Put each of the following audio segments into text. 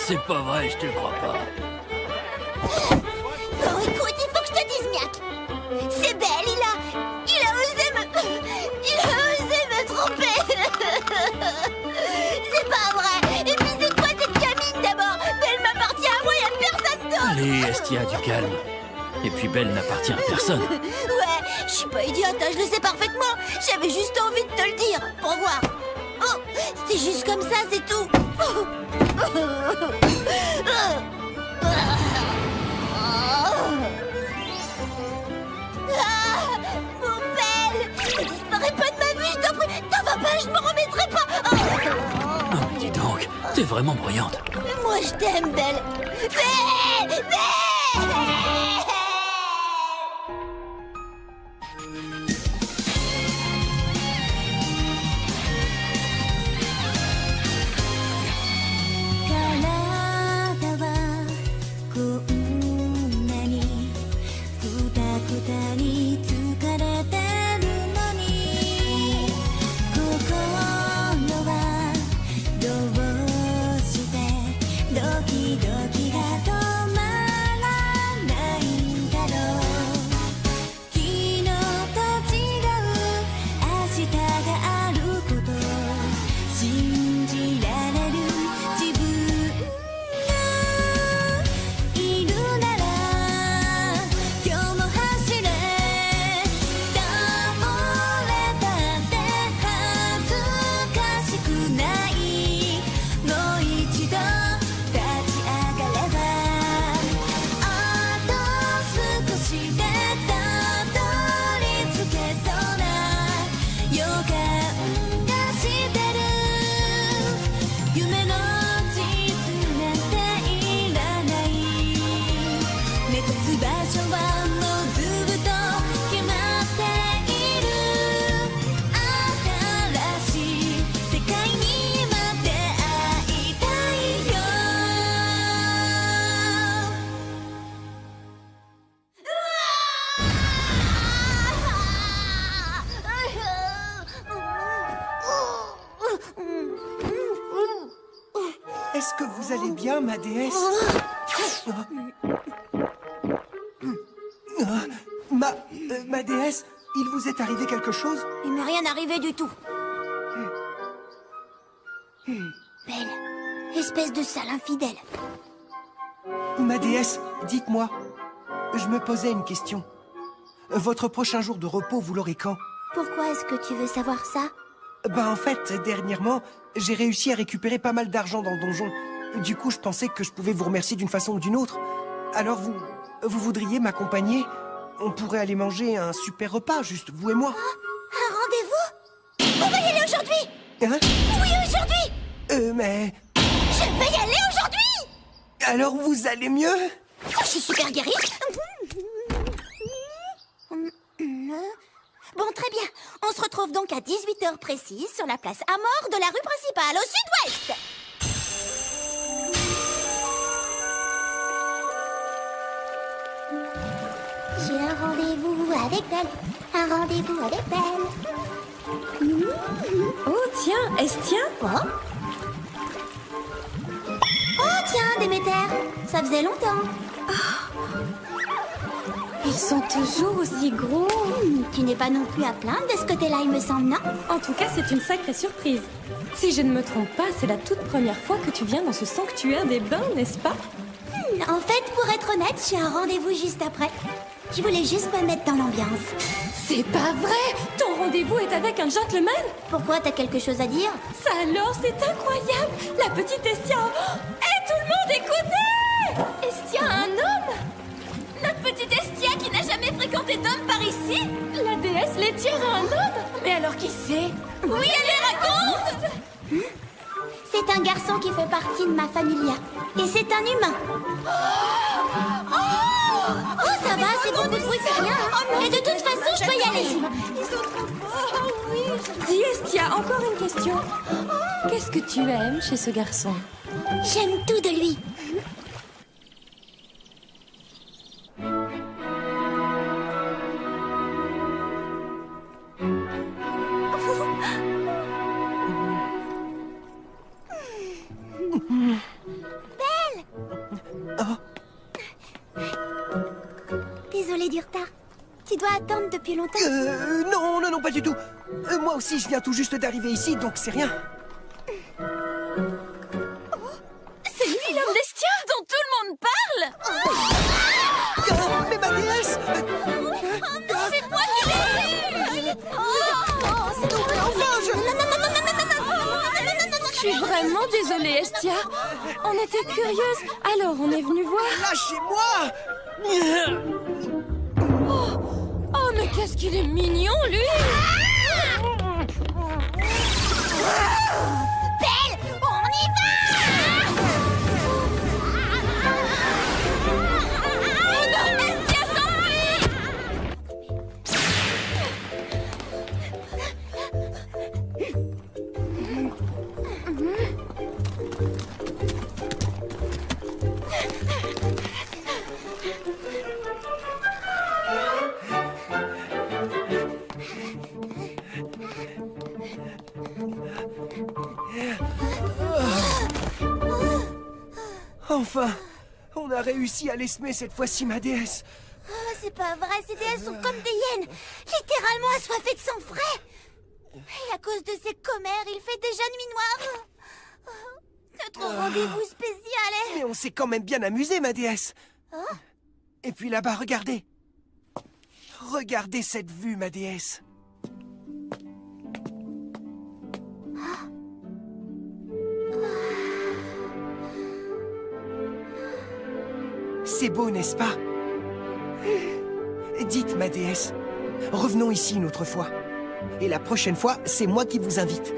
c'est pas vrai, je te crois pas. Bon, écoute, il faut que je te dise, Miak. C'est Belle, il a osé me tromper. C'est pas vrai. Et puis c'est quoi cette gamine d'abord? Belle m'appartient à moi, y a personne d'autre. Allez, Estia, du calme. Et puis Belle n'appartient à personne. Ouais, je suis pas idiote, hein, je le sais parfaitement. J'avais juste envie de te le dire, pour voir. Oh, c'est juste comme ça, c'est tout. Ah, mon Belle, ne disparais pas de ma vue, je t'en prie. T'en vas pas, je me remettrai pas. Non mais dis donc, t'es vraiment bruyante. Moi, je t'aime, Belle. Belle, Belle. Est-ce que vous allez bien, ma déesse? Ma déesse, il vous est arrivé quelque chose? Il m'est rien arrivé du tout. Belle, espèce de sale infidèle. Ma déesse, dites-moi. Je me posais une question. Votre prochain jour de repos, vous l'aurez quand? Pourquoi est-ce que tu veux savoir ça? Ben en fait, dernièrement, j'ai réussi à récupérer pas mal d'argent dans le donjon. Du coup, je pensais que je pouvais vous remercier d'une façon ou d'une autre. Alors vous voudriez m'accompagner? On pourrait aller manger un super repas, juste vous et moi. Un rendez-vous? On va y aller aujourd'hui! Hein? Oui, aujourd'hui! Mais... Je vais y aller aujourd'hui! Alors vous allez mieux? Oh, je suis super guérie. Bon, très bien. On se retrouve donc à 18h précise sur la place Amor de la rue principale, au sud-ouest. J'ai un rendez-vous avec Belle. Un rendez-vous avec Belle. Oh, tiens, Estia. Quoi? Oh, tiens, Déméter. Ça faisait longtemps. Ils sont toujours aussi gros. Tu n'es pas non plus à plaindre de ce côté-là, il me semble, non? En tout cas, c'est une sacrée surprise. Si je ne me trompe pas, c'est la toute première fois que tu viens dans ce sanctuaire des bains, n'est-ce pas? En fait, pour être honnête, j'ai un rendez-vous juste après. Je voulais juste me mettre dans l'ambiance. C'est pas vrai! Ton rendez-vous est avec un gentleman? Pourquoi, t'as quelque chose à dire? Ça alors, c'est incroyable! La petite Estia... Hé, tout le monde, écoutez! Estia a un homme? Notre petite Estia qui n'a jamais fréquenté d'homme par ici? La déesse laitière a un homme? Mais alors qui c'est? Oui, allez, raconte! C'est un garçon qui fait partie de ma familia. Et c'est un humain. Oh, ça va, c'est beaucoup de bruit, c'est rien. Et de toute façon, je peux y aller. Dis, Estia, encore une question. Qu'est-ce que tu aimes chez ce garçon? J'aime tout de lui. à attendre depuis longtemps. Non, pas du tout. Moi aussi, je viens tout juste d'arriver ici, donc c'est rien. C'est lui l'homme d'Estia dont tout le monde parle. Mais ma déesse C'est moi qui l'ai eu. Enfin, Je suis vraiment désolée, Estia. On était curieuse, alors on est venu voir. Lâchez-moi! Oh, mais qu'est-ce qu'il est mignon, lui! Belle, on y va! Estia s'enfuit! Enfin, on a réussi à l'esmer cette fois-ci, ma déesse. Oh, c'est pas vrai, ces déesses sont comme des hyènes, littéralement assoiffées de sang frais. Et à cause de ces commères, il fait déjà nuit noire. Notre rendez-vous spécial est... Mais on s'est quand même bien amusé, ma déesse. Et puis là-bas, regardez. Regardez cette vue, ma déesse. C'est beau, n'est-ce pas? Dites, ma déesse, revenons ici une autre fois. Et la prochaine fois, c'est moi qui vous invite.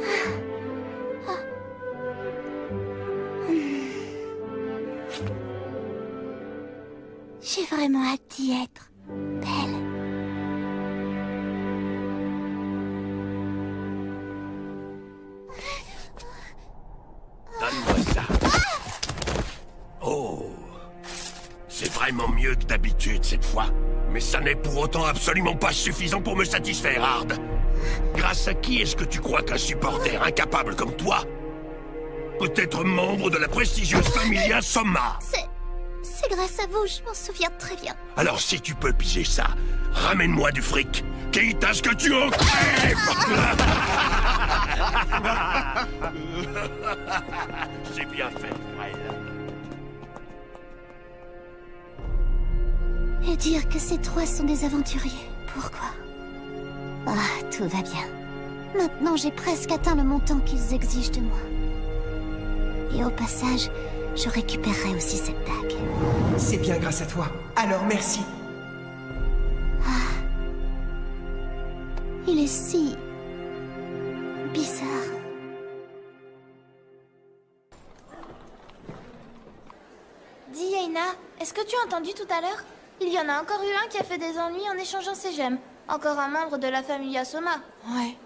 J'ai vraiment hâte d'y être, Belle. Donne-moi ça. Oh, c'est vraiment mieux que d'habitude cette fois. Mais ça n'est pour autant absolument pas suffisant pour me satisfaire, Hard. Grâce à qui est-ce que tu crois qu'un supporter incapable comme toi peut être membre de la prestigieuse Familia Soma? C'est grâce à vous, je m'en souviens très bien. Alors si tu peux piger ça, ramène-moi du fric, quitte à ce que tu en crèves. C'est bien fait, Frel. Et dire que ces trois sont des aventuriers, pourquoi? Ah, tout va bien. Maintenant, j'ai presque atteint le montant qu'ils exigent de moi. Et au passage, je récupérerai aussi cette dague. C'est bien grâce à toi. Alors merci. Il est si... bizarre. Dis Yaina, est-ce que tu as entendu tout à l'heure? Il y en a encore eu un qui a fait des ennuis en échangeant ses gemmes. Encore un membre de la Familia Soma. Ouais.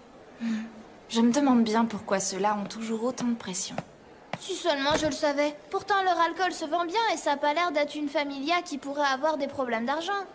Je me demande bien pourquoi ceux-là ont toujours autant de pression. Si seulement je le savais. Pourtant leur alcool se vend bien et ça a pas l'air d'être une Familia qui pourrait avoir des problèmes d'argent.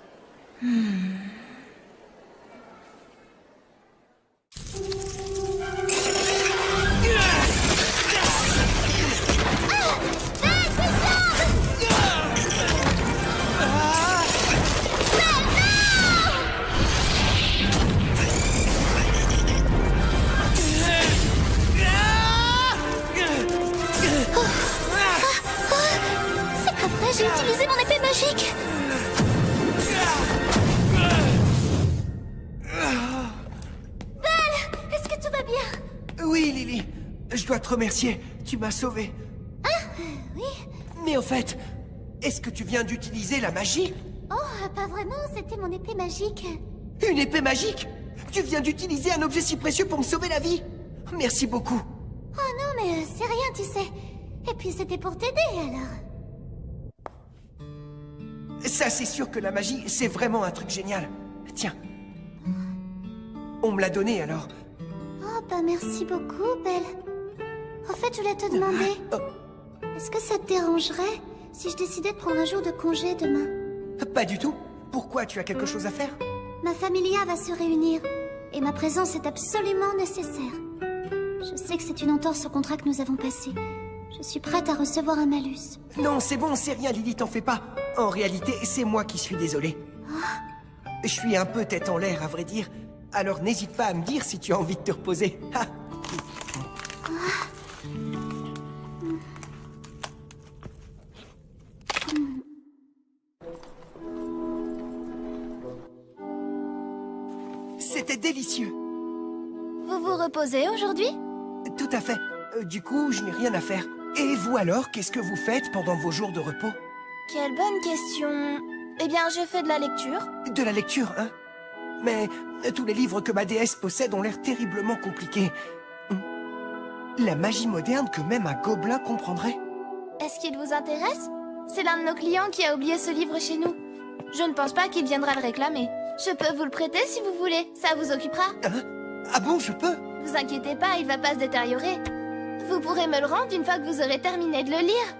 J'ai utilisé mon épée magique. Belle, est-ce que tout va bien? Oui, Lily. Je dois te remercier. Tu m'as sauvée. Oui. Mais au fait, est-ce que tu viens d'utiliser la magie? Oh, pas vraiment, c'était mon épée magique. Une épée magique? Tu viens d'utiliser un objet si précieux pour me sauver la vie? Merci beaucoup. Oh non, mais c'est rien, tu sais. Et puis c'était pour t'aider, alors. Ça, c'est sûr que la magie, c'est vraiment un truc génial. Tiens. On me l'a donné, alors. Oh, bah merci beaucoup, Belle. En fait, je voulais te demander... Est-ce que ça te dérangerait si je décidais de prendre un jour de congé demain? Pas du tout. Pourquoi? Tu as quelque chose à faire? Ma familia va se réunir. Et ma présence est absolument nécessaire. Je sais que c'est une entorse au contrat que nous avons passé. Je suis prête à recevoir un malus. Non, c'est bon, c'est rien, Lily, t'en fais pas. En réalité, c'est moi qui suis désolé. Je suis un peu tête en l'air, à vrai dire. Alors n'hésite pas à me dire si tu as envie de te reposer. Ah. C'était délicieux. Vous vous reposez aujourd'hui? Tout à fait. Du coup, je n'ai rien à faire. Et vous alors, qu'est-ce que vous faites pendant vos jours de repos? Quelle bonne question. Eh bien, je fais de la lecture. De la lecture, hein? Mais tous les livres que ma déesse possède ont l'air terriblement compliqués. La magie moderne que même un gobelin comprendrait? Est-ce qu'il vous intéresse? C'est l'un de nos clients qui a oublié ce livre chez nous. Je ne pense pas qu'il viendra le réclamer. Je peux vous le prêter si vous voulez. Ça vous occupera. Hein? Ah bon, je peux? Vous inquiétez pas, il va pas se détériorer. Vous pourrez me le rendre une fois que vous aurez terminé de le lire.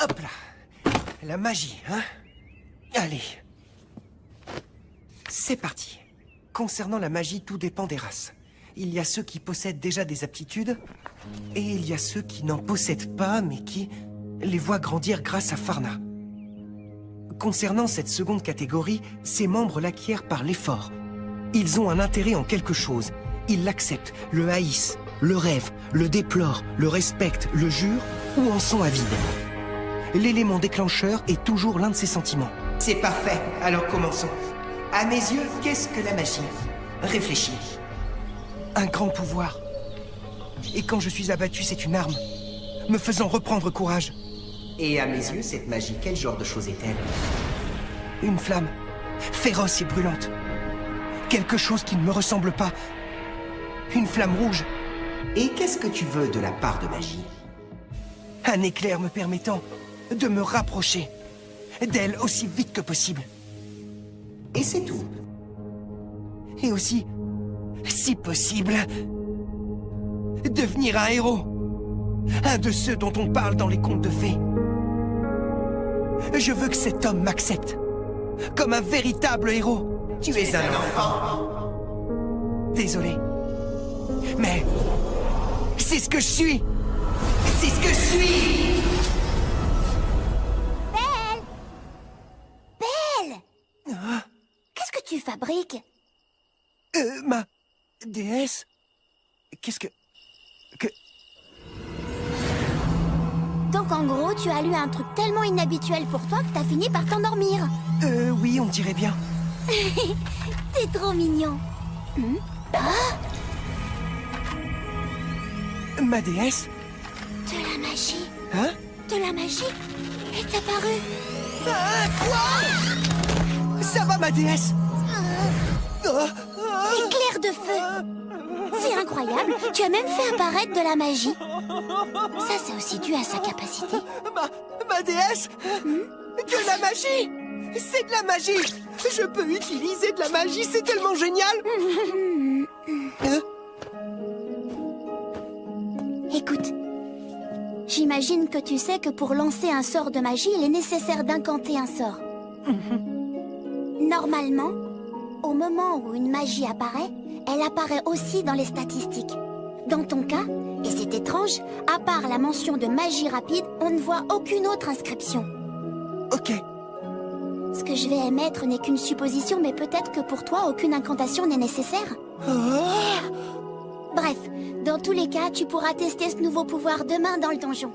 Hop là. La magie, hein? Allez. C'est parti. Concernant la magie, tout dépend des races. Il y a ceux qui possèdent déjà des aptitudes, et il y a ceux qui n'en possèdent pas, mais qui les voient grandir grâce à Farna. Concernant cette seconde catégorie, ses membres l'acquièrent par l'effort. Ils ont un intérêt en quelque chose. Ils l'acceptent, le haïssent, le rêvent, le déplorent, le respectent, le jurent ou en sont avides. L'élément déclencheur est toujours l'un de ces sentiments. C'est parfait, alors commençons. À mes yeux, qu'est-ce que la magie? Réfléchis. Un grand pouvoir. Et quand je suis abattu, c'est une arme, me faisant reprendre courage. Et à mes yeux, cette magie, quel genre de chose est-elle? Une flamme, féroce et brûlante. Quelque chose qui ne me ressemble pas. Une flamme rouge. Et qu'est-ce que tu veux de la part de magie? Un éclair me permettant de me rapprocher d'elle aussi vite que possible. Et c'est tout. Et aussi, si possible, devenir un héros. Un de ceux dont on parle dans les contes de fées. Je veux que cet homme m'accepte. Comme un véritable héros. Tu es un enfant. Désolé. Mais c'est ce que je suis. C'est ce que je suis. Belle! Belle! Qu'est-ce que tu fabriques? Ma déesse? Qu'est-ce que... Donc en gros, tu as lu un truc tellement inhabituel pour toi que t'as fini par t'endormir. Oui, on dirait bien. T'es trop mignon. Ma déesse? De la magie. Hein? De la magie est apparue. Quoi? Ça va, ma déesse? Éclair de feu. C'est incroyable, tu as même fait apparaître de la magie. Ça, c'est aussi dû à sa capacité. Ma déesse? De la magie? C'est de la magie! Je peux utiliser de la magie, c'est tellement génial! Écoute, j'imagine que tu sais que pour lancer un sort de magie, il est nécessaire d'incanter un sort. Normalement, au moment où une magie apparaît, elle apparaît aussi dans les statistiques. Dans ton cas, et c'est étrange, à part la mention de magie rapide, on ne voit aucune autre inscription. Ok. Ce que je vais émettre n'est qu'une supposition, mais peut-être que pour toi, aucune incantation n'est nécessaire. Bref, dans tous les cas, tu pourras tester ce nouveau pouvoir demain dans le donjon.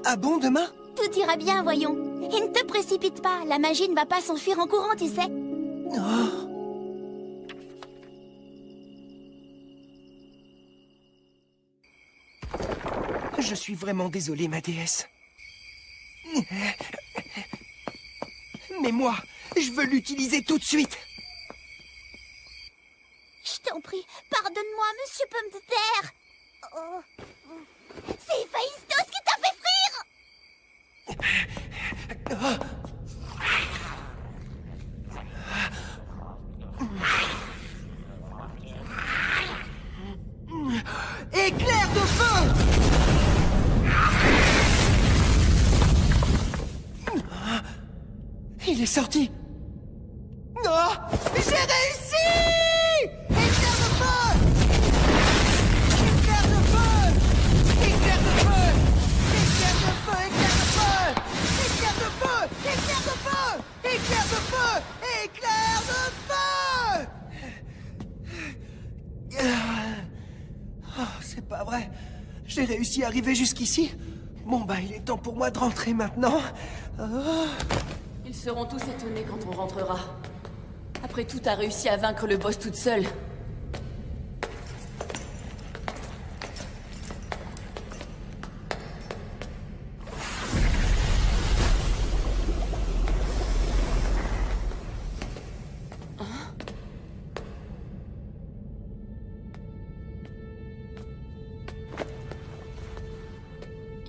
Ah bon, demain? Tout ira bien, voyons. Et ne te précipite pas, la magie ne va pas s'enfuir en courant, tu sais. Je suis vraiment désolé, ma déesse. Mais moi, je veux l'utiliser tout de suite. Je t'en prie, pardonne-moi, monsieur Pomme de Terre. Oh. C'est Héphaïstos qui t'a fait frire. Éclair de feu! Il est sorti. Oh, j'ai réussi! Éclair de feu! Éclair de feu! Éclair de feu! Éclair de feu! Éclair de feu! Éclair de feu! Éclair de feu! Éclair de feu! Éclair de feu! J'ai réussi à arriver jusqu'ici. Bon bah, il est temps pour moi de rentrer maintenant. Ils seront tous étonnés quand on rentrera. Après tout, t'as réussi à vaincre le boss toute seule.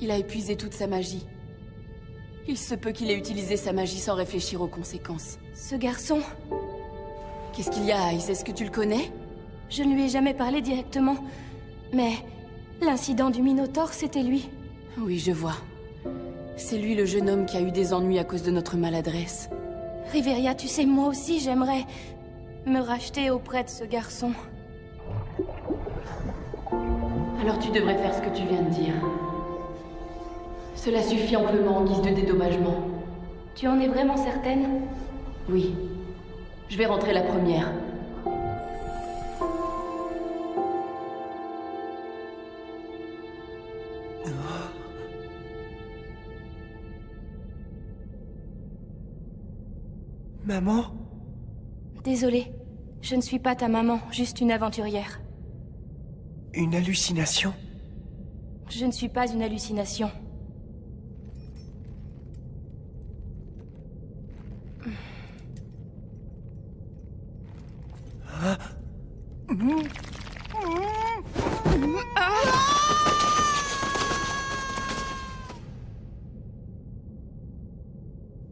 Il a épuisé toute sa magie. Il se peut qu'il ait utilisé sa magie sans réfléchir aux conséquences. Ce garçon, Qu'est-ce qu'il y a, Ice? Est-ce que tu le connais? je ne lui ai jamais parlé directement. Mais l'incident du Minotaure, c'était lui. Oui, je vois. C'est lui le jeune homme qui a eu des ennuis à cause de notre maladresse. Riveria, tu sais, moi aussi, j'aimerais me racheter auprès de ce garçon. Alors tu devrais faire ce que tu viens de dire. Cela suffit amplement en guise de dédommagement. Tu en es vraiment certaine? Oui. Je vais rentrer la première. Maman? Désolée, je ne suis pas ta maman, juste une aventurière. Une hallucination? Je ne suis pas une hallucination.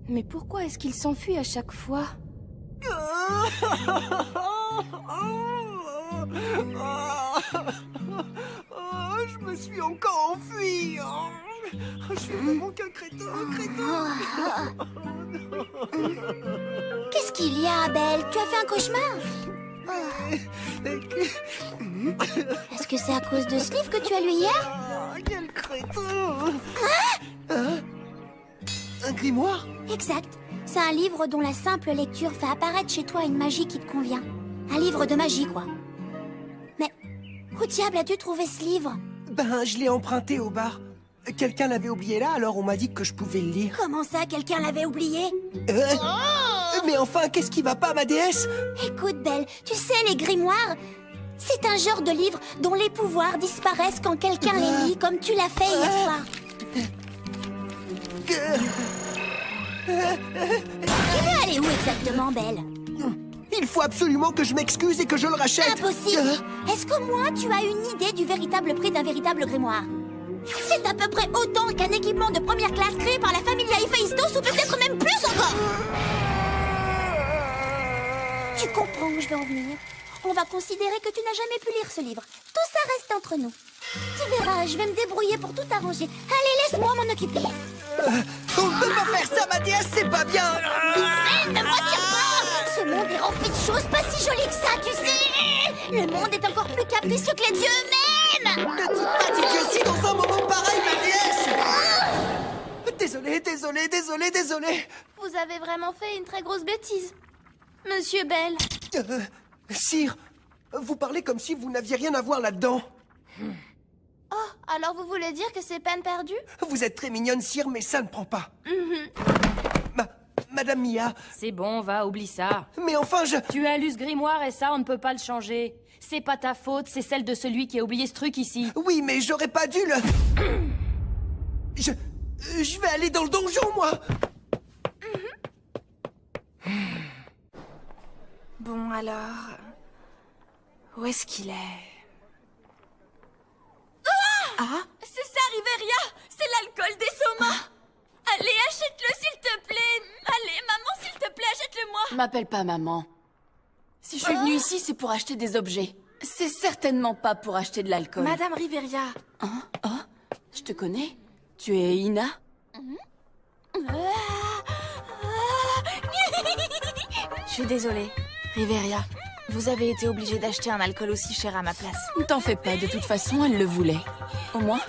Mais pourquoi est-ce qu'il s'enfuit à chaque fois? Je me suis encore enfui. Je suis vraiment qu'un crétin, Qu'est-ce qu'il y a, Belle? Tu as fait un cauchemar? Est-ce que c'est à cause de ce livre que tu as lu hier? Quel crétin. Un grimoire? Exact. C'est un livre dont la simple lecture fait apparaître chez toi une magie qui te convient. Un livre de magie, quoi. Mais où diable as-tu trouvé ce livre? Ben, je l'ai emprunté au bar. Quelqu'un l'avait oublié là, alors on m'a dit que je pouvais le lire. Comment ça, quelqu'un l'avait oublié? Mais enfin, qu'est-ce qui va pas, ma déesse? Écoute, Belle, tu sais, les grimoires, c'est un genre de livre dont les pouvoirs disparaissent quand quelqu'un les lit, comme tu l'as fait hier soir. Tu veux aller où exactement, Belle? Il faut absolument que je m'excuse et que je le rachète. Impossible. Est-ce qu'au moins tu as une idée du véritable prix d'un véritable grimoire? C'est à peu près autant qu'un équipement de première classe créé par la famille Héphaïstos, ou peut-être même plus encore. Tu comprends où je vais en venir? On va considérer que tu n'as jamais pu lire ce livre. Tout ça reste entre nous. Tu verras, je vais me débrouiller pour tout arranger. Allez, laisse-moi m'en occuper. On ne peut pas faire ça, ma déesse, c'est pas bien. Ne me retire pas. Ce monde est rempli de choses pas si jolies que ça, tu sais. Le monde est encore plus capricieux que les dieux eux-mêmes. Ne dis pas d'idiotie dans un moment pareil, ma déesse. Désolé. Vous avez vraiment fait une très grosse bêtise. Monsieur Bell. Sire, vous parlez comme si vous n'aviez rien à voir là-dedans. Oh, alors vous voulez dire que c'est peine perdue? Vous êtes très mignonne, sire, mais ça ne prend pas. Madame Mia, C'est bon, va, oublie ça. mais enfin, Tu as lu ce grimoire et ça, on ne peut pas le changer. C'est pas ta faute, c'est celle de celui qui a oublié ce truc ici. Oui, mais j'aurais pas dû le... Je vais aller dans le donjon, moi. Bon, alors... Où est-ce qu'il est? C'est ça, Riveria! C'est l'alcool des Somas! Allez, achète-le, s'il te plaît! Allez, maman, s'il te plaît, achète-le-moi! M'appelle pas maman. Si je suis venue ici, c'est pour acheter des objets. C'est certainement pas pour acheter de l'alcool. Madame Riveria. Hein? Oh? Je te connais? Tu es Ina? Je suis désolée. Riveria, vous avez été obligée d'acheter un alcool aussi cher à ma place. Ne t'en fais pas, de toute façon, elle le voulait. Au moins,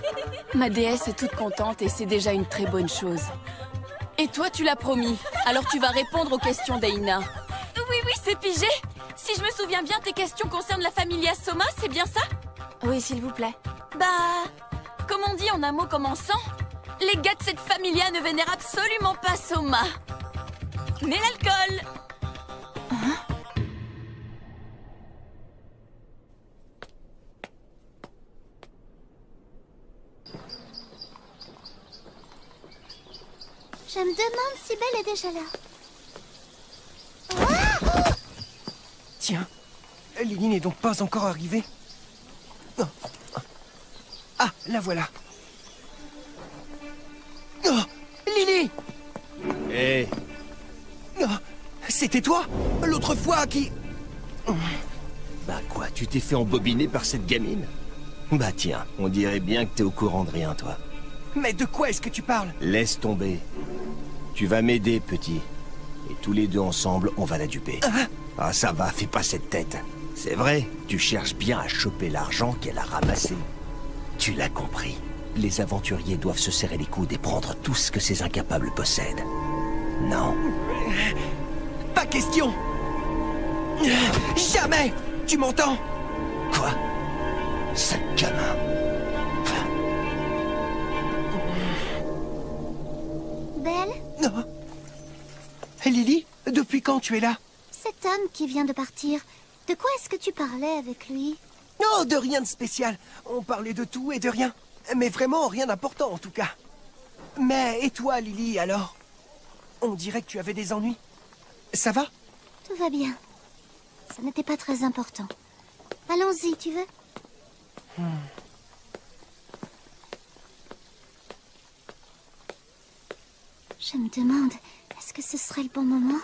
ma déesse est toute contente et c'est déjà une très bonne chose. Et toi, tu l'as promis. Alors tu vas répondre aux questions d'Eina. Oui, c'est pigé! Si je me souviens bien, tes questions concernent la familia Soma, c'est bien ça? Oui, s'il vous plaît. Bah... comme on dit en un mot commençant, les gars de cette familia ne vénèrent absolument pas Soma. Mais l'alcool... Je me demande si Belle est déjà là. Tiens, Lily n'est donc pas encore arrivée. Oh. Ah, la voilà. Oh, Lily! Hé, Oh, c'était toi? L'autre fois qui... bah quoi, tu t'es fait embobiner par cette gamine? Bah tiens, on dirait bien que t'es au courant de rien, toi. Mais de quoi est-ce que tu parles? Laisse tomber. Tu vas m'aider, petit. Et tous les deux ensemble, on va la duper. Ah, ça va, fais pas cette tête. C'est vrai, tu cherches bien à choper l'argent qu'elle a ramassé. Tu l'as compris. Les aventuriers doivent se serrer les coudes et prendre tout ce que ces incapables possèdent. Non. Pas question! Jamais! Tu m'entends? Quoi? Sale gamin. Belle, Non. Lily, depuis quand tu es là? cet homme qui vient de partir, de quoi est-ce que tu parlais avec lui? Non, de rien de spécial. On parlait de tout et de rien. Mais vraiment rien d'important en tout cas. Mais et toi, Lily, alors? On dirait que tu avais des ennuis. Ça va? Tout va bien. Ça n'était pas très important. Allons-y, tu veux? Je me demande, est-ce que ce serait le bon moment?